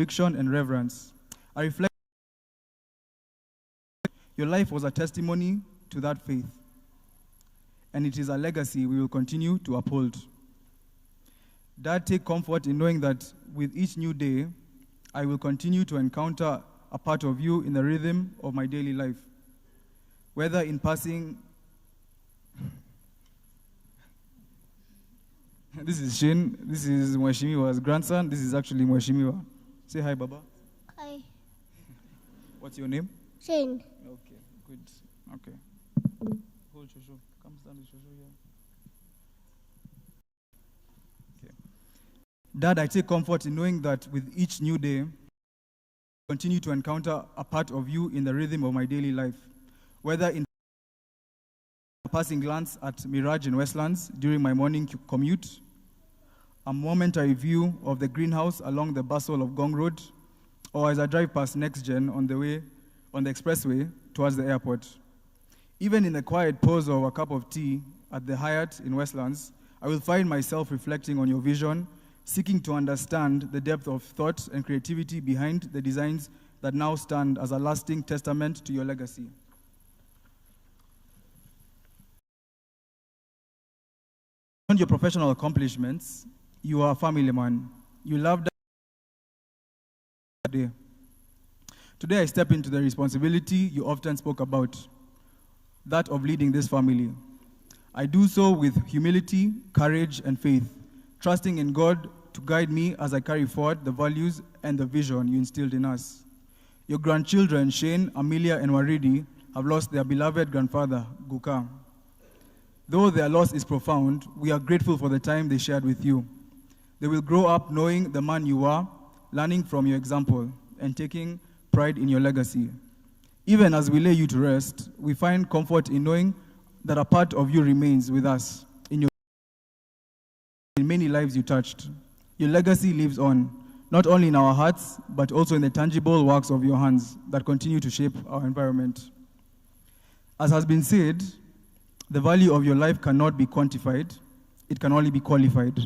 conviction and reverence. I reflect your life was a testimony to that faith, and it is a legacy we will continue to uphold. Dad, take comfort in knowing that with each new day, I will continue to encounter a part of you in the rhythm of my daily life. Whether in passing, this is Shane, this is Mheshimiwa's grandson, this is actually Mheshimiwa. Say hi, Baba. Hi. What's your name? Shane. Okay, good. Okay. Hold Shosho. Come stand with Shosho here. Okay. Dad, I take comfort in knowing that with each new day, I continue to encounter a part of you in the rhythm of my daily life. Whether in a passing glance at Mirage in Westlands during my morning commute, a momentary view of the greenhouse along the bustle of Gong Road, or as I drive past NextGen on the expressway towards the airport. Even in the quiet pause of a cup of tea at the Hyatt in Westlands, I will find myself reflecting on your vision, seeking to understand the depth of thought and creativity behind the designs that now stand as a lasting testament to your legacy. Beyond your professional accomplishments, you are a family man. You love that day. Today I step into the responsibility you often spoke about, that of leading this family. I do so with humility, courage, and faith, trusting in God to guide me as I carry forward the values and the vision you instilled in us. Your grandchildren, Shane, Amelia, and Waridi, have lost their beloved grandfather, Guka. Though their loss is profound, we are grateful for the time they shared with you. They will grow up knowing the man you are, learning from your example, and taking pride in your legacy. Even as we lay you to rest, we find comfort in knowing that a part of you remains with us in many lives you touched. Your legacy lives on, not only in our hearts, but also in the tangible works of your hands that continue to shape our environment. As has been said, the value of your life cannot be quantified. It can only be qualified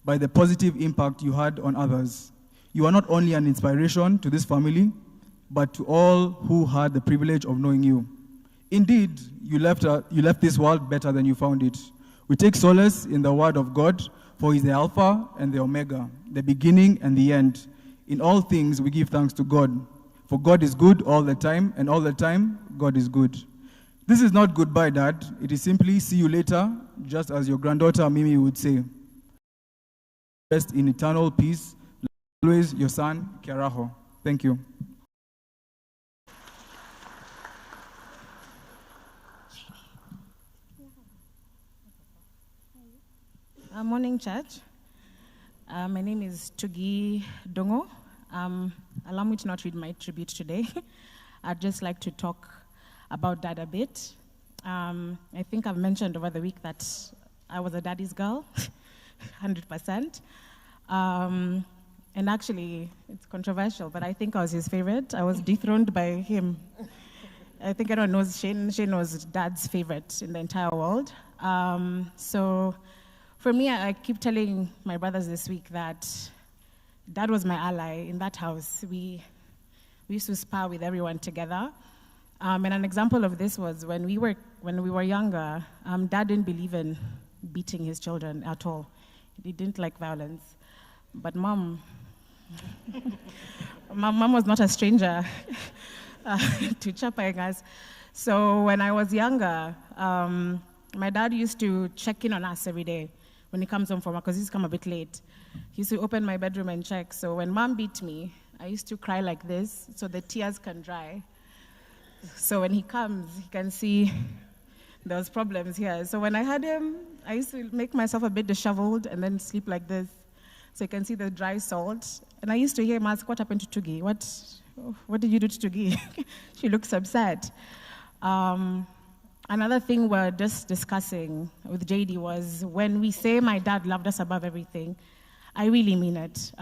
by the positive impact you had on others. You are not only an inspiration to this family, but to all who had the privilege of knowing you. Indeed, you left this world better than you found it. We take solace in the word of God, for he is the Alpha and the Omega, the beginning and the end. In all things we give thanks to God, for God is good all the time, and all the time God is good. This is not goodbye, Dad. It is simply see you later, just as your granddaughter Mimi would say. Rest in eternal peace. Always your son, Kiaraho. Thank you. Morning, church. My name is Tugi Dongo. Allow me to not read my tribute today. I'd just like to talk about Dad a bit. I think I've mentioned over the week that I was a daddy's girl, 100%. And actually, it's controversial, but I think I was his favorite. I was dethroned by him. I think everyone knows Shane. Shane was Dad's favorite in the entire world. So for me, I keep telling my brothers this week that Dad was my ally in that house. We used to spar with everyone together. And an example of this was when we were younger, Dad didn't believe in beating his children at all. He didn't like violence. But Mom was not a stranger to chapping us. So when I was younger, my dad used to check in on us every day when he comes home from work, because he used to come a bit late. He used to open my bedroom and check. So when Mom beat me, I used to cry like this so the tears can dry. So when he comes, he can see those problems here. So when I had him, I used to make myself a bit disheveled and then sleep like this, so you can see the dry salt. And I used to hear him ask, "What happened to Tugi? What did you do to Tugi?" She looks upset. Another thing we're just discussing with JD was when we say my dad loved us above everything, I really mean it.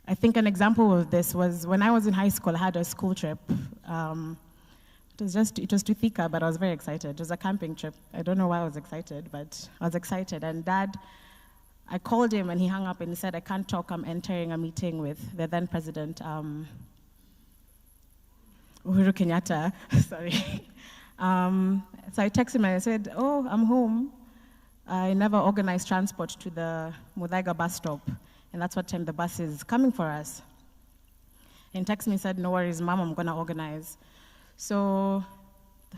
I think an example of this was when I was in high school, I had a school trip. It was to Thika, but I was very excited. It was a camping trip. I don't know why I was excited, but I was excited. And Dad I called him and he hung up and he said, I can't talk, I'm entering a meeting with the then president, Uhuru Kenyatta, sorry. So I texted him and I said, oh, I'm home. I never organized transport to the Muthaiga bus stop, and that's what time the bus is coming for us. And he texted me and said, no worries, Mom, I'm gonna organize. So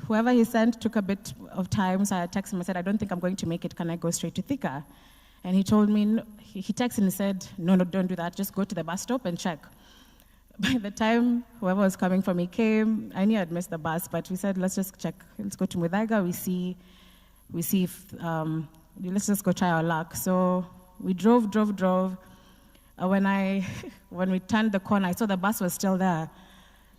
whoever he sent took a bit of time, so I texted him and said, I don't think I'm going to make it, can I go straight to Thika? And he told me, he texted and he said, no, don't do that, just go to the bus stop and check. By the time whoever was coming for me came, I knew I'd missed the bus, but we said, let's just check, let's go to Muthaiga, we see if, let's just go try our luck. So we drove. When we turned the corner, I saw the bus was still there.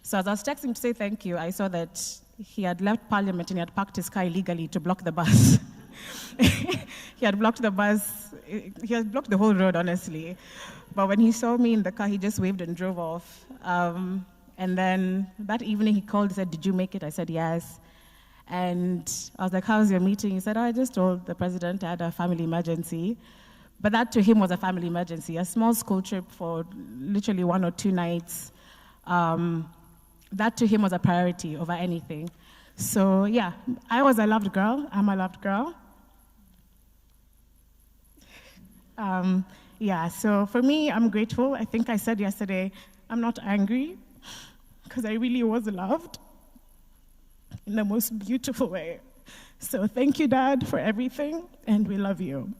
So as I was texting to say thank you, I saw that he had left Parliament and he had parked his car illegally to block the bus. He had blocked the bus, he had blocked the whole road, honestly. But when he saw me in the car, he just waved and drove off. And then that evening he called and said, did you make it? I said, yes. And I was like, how's your meeting? He said, oh, I just told the president I had a family emergency. But that to him was a family emergency, a small school trip for literally 1 or 2 nights. That to him was a priority over anything. So yeah, I was a loved girl. I'm a loved girl. Yeah, so for me, I'm grateful. I think I said yesterday, I'm not angry, because I really was loved in the most beautiful way. So thank you, Dad, for everything, and we love you.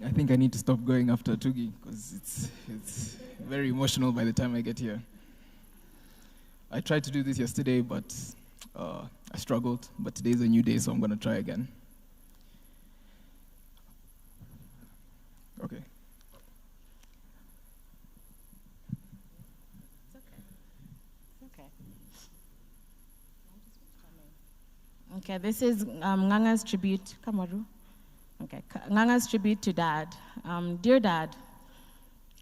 I think I need to stop going after Tugi, because it's very emotional by the time I get here. I tried to do this yesterday, but I struggled. But today's a new day, so I'm going to try again. Okay. Okay, this is Nganga's tribute. Kamaru. Okay, Nganga's tribute to Dad. Dear Dad,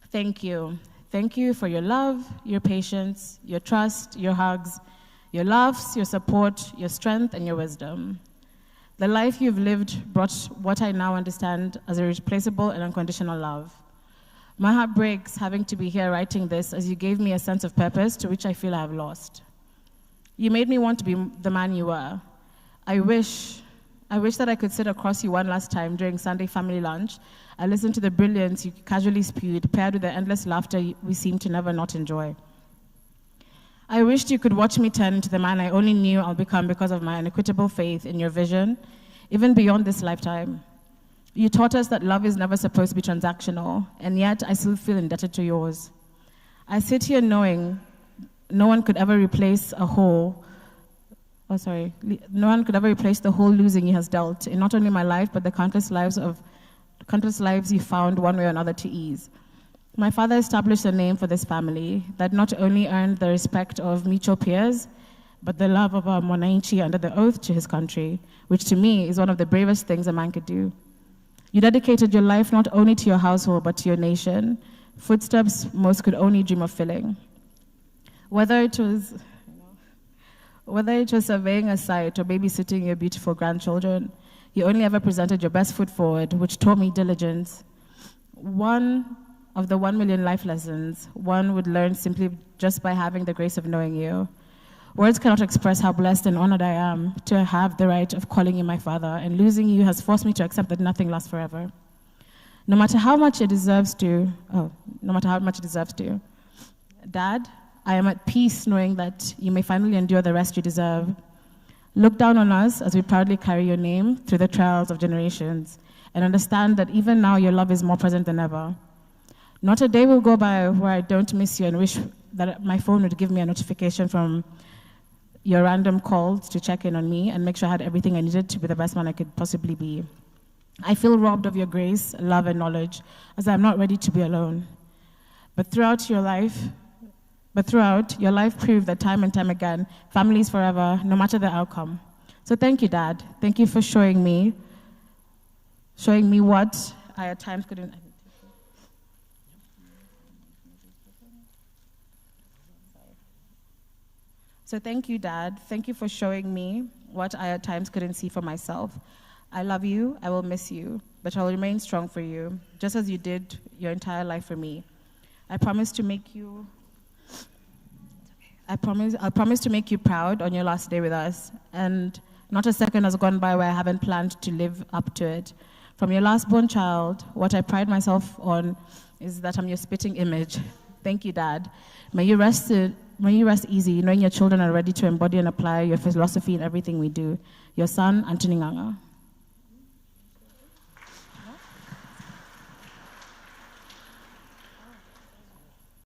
thank you. Thank you for your love, your patience, your trust, your hugs, your laughs, your support, your strength, and your wisdom. The life you've lived brought what I now understand as a irreplaceable and unconditional love. My heart breaks having to be here writing this, as you gave me a sense of purpose to which I feel I have lost. You made me want to be the man you were. I wish that I could sit across you one last time during Sunday family lunch and listen to the brilliance you casually spewed, paired with the endless laughter we seem to never not enjoy. I wished you could watch me turn into the man I only knew I'll become because of my unequitable faith in your vision, even beyond this lifetime. You taught us that love is never supposed to be transactional, and yet I still feel indebted to yours. I sit here knowing no one could ever replace the whole losing you has dealt in not only my life, but the countless lives you found one way or another to ease. My father established a name for this family that not only earned the respect of mutual peers, but the love of a mwananchi under the oath to his country, which to me is one of the bravest things a man could do. You dedicated your life not only to your household, but to your nation, footsteps most could only dream of filling. Whether it was surveying a site or babysitting your beautiful grandchildren, you only ever presented your best foot forward, which taught me diligence. One of the 1 million life lessons one would learn simply just by having the grace of knowing you. Words cannot express how blessed and honored I am to have the right of calling you my father, and losing you has forced me to accept that nothing lasts forever. No matter how much it deserves to. Dad, I am at peace knowing that you may finally endure the rest you deserve. Look down on us as we proudly carry your name through the trials of generations, and understand that even now your love is more present than ever. Not a day will go by where I don't miss you and wish that my phone would give me a notification from your random calls to check in on me and make sure I had everything I needed to be the best man I could possibly be. I feel robbed of your grace, love, and knowledge, as I'm not ready to be alone. But throughout, your life proved that time and time again, family is forever, no matter the outcome. So thank you, Dad. Thank you for showing me what I at times couldn't. So thank you, Dad. Thank you for showing me what I at times couldn't see for myself. I love you, I will miss you, but I will remain strong for you, just as you did your entire life for me. I promise to make you proud on your last day with us, and not a second has gone by where I haven't planned to live up to it. From your last born child, what I pride myself on is that I'm your spitting image. Thank you, Dad. May you rest easy, knowing your children are ready to embody and apply your philosophy in everything we do. Your son, Anthony Nganga.